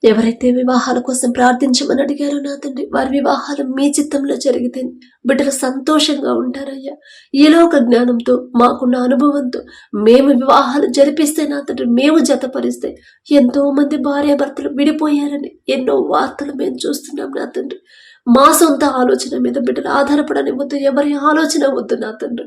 ఎవరైతే వివాహాల కోసం ప్రార్థించమని అడిగారో నా తండ్రి, వారి వివాహాలు మీ చిత్తంలో జరిగితే బిడ్డలు సంతోషంగా ఉంటారయ్యా. ఈ లోక జ్ఞానంతో, మాకున్న అనుభవంతో మేము వివాహాలు జరిపిస్తే నా తండ్రి, మేము జతపరిస్తే ఎంతో మంది భార్యాభర్తలు విడిపోయారని ఎన్నో వార్తలు మేము చూస్తున్నాం నా తండ్రి. మా సొంత ఆలోచన మీద బిడ్డలు ఆధారపడనివ్వద్దు, ఎవరి ఆలోచన వద్దు నా తండ్రి.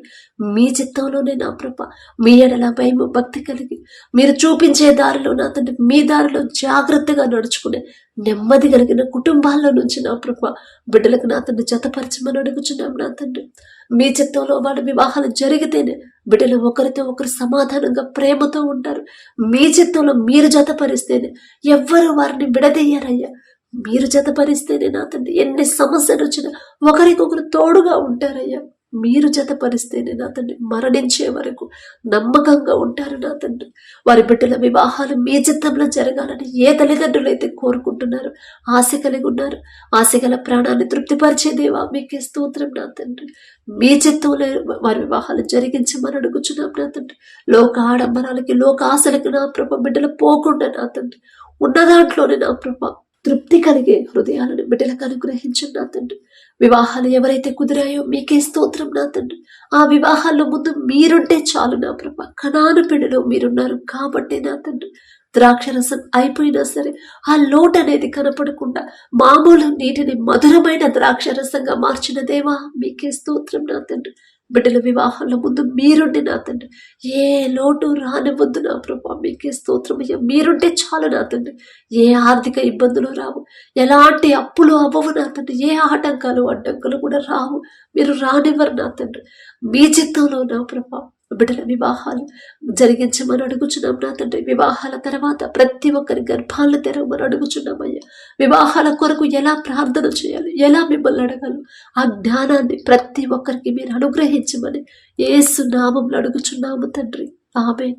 మీ చిత్తంలోనే నా ప్రభ, మీ ఎడల భయము భక్తి కలిగి మీరు చూపించే దారిలో నా తండ్రి, మీ దారిలో జాగ్రత్తగా నడుచుకునే నెమ్మది కలిగిన కుటుంబాల్లో నుంచి నా ప్రభ బిడ్డలకు నా తండ్రి జతపరచమని అడుగుచున్నాం నా తండ్రి. మీ చిత్తంలో వాళ్ళ వివాహాలు జరిగితేనే బిడ్డలు ఒకరితో ఒకరు సమాధానంగా ప్రేమతో ఉంటారు. మీ చిత్తంలో మీరు జతపరిస్తేనే ఎవ్వరు వారిని విడదీయరయ్యా. మీరు జతపరిస్తేనే నా తండ్రి ఎన్ని సమస్యలు వచ్చినా ఒకరికొకరు తోడుగా ఉంటారయ్యా. మీరు జతపరిస్తేనే నా తండ్రి మరణించే వరకు నమ్మకంగా ఉంటారు నా తండ్రి. వారి బిడ్డల వివాహాలు మీ చిత్తంలో జరగాలని ఏ తల్లిదండ్రులు అయితే కోరుకుంటున్నారో, ఆశ కలిగి ఉన్నారు, ఆశ గల ప్రాణాన్ని తృప్తిపరిచే దేవా మీకే స్తోత్రం నా తండ్రి. మీ చిత్తంలో వారి వివాహాలు జరిగించమని అడుగుచున్నాం నా తండ్రి. లోక ఆడంబరాలకి, లోక ఆశలకి నా ప్రభ బిడ్డలు పోకుండా నా తండ్రి ఉన్న దాంట్లోనే నా ప్రభ తృప్తి కలిగే హృదయాలను బిడ్డలకు అనుగ్రహించండి నా తండ్రి. వివాహాలు ఎవరైతే కుదిరాయో మీకే స్తోత్రం నా తండ్రి. ఆ వివాహాల్లో ముందు మీరుంటే చాలు నా ప్రభ. కనాను బిడ్డలో మీరున్నారు కాబట్టి నా తండ్రి, ద్రాక్షరసం అయిపోయినా సరే ఆ లోటు అనేది కనపడకుండా మామూలు నీటిని మధురమైన ద్రాక్షరసంగా మార్చిన దేవా మీకే స్తోత్రం నా తండ్రి. బిడ్డల వివాహాల ముందు మీరుండి నా తండ్రి, ఏ లోటు రానివద్దు నా ప్రభా మీకే స్తోత్రం అయ్యా. మీరుంటే చాలు నా తండ్రి. ఏ ఆర్థిక ఇబ్బందులు రావు, ఎలాంటి అప్పులు అవ్వవు నా తండ్రి, ఏ ఆటంకాలు అడ్డంకులు కూడా రావు. మీరు రానివ్వరు నా తండ్రి. మీ చిత్తంలో నా ప్రభా బిడ్డల వివాహాలు జరిగించమని అడుగుచున్నాం నా తండ్రి. వివాహాల తర్వాత ప్రతి ఒక్కరి గర్భాలను తెరవమని అడుగుచున్నామయ్యా. వివాహాల కొరకు ఎలా ప్రార్థన చేయాలి, ఎలా మిమ్మల్ని అడగాలి, ఆ జ్ఞానాన్ని ప్రతి ఒక్కరికి మీరు అనుగ్రహించమని యేసు నామములో అడుగుచున్నాము తండ్రి. ఆమేన్.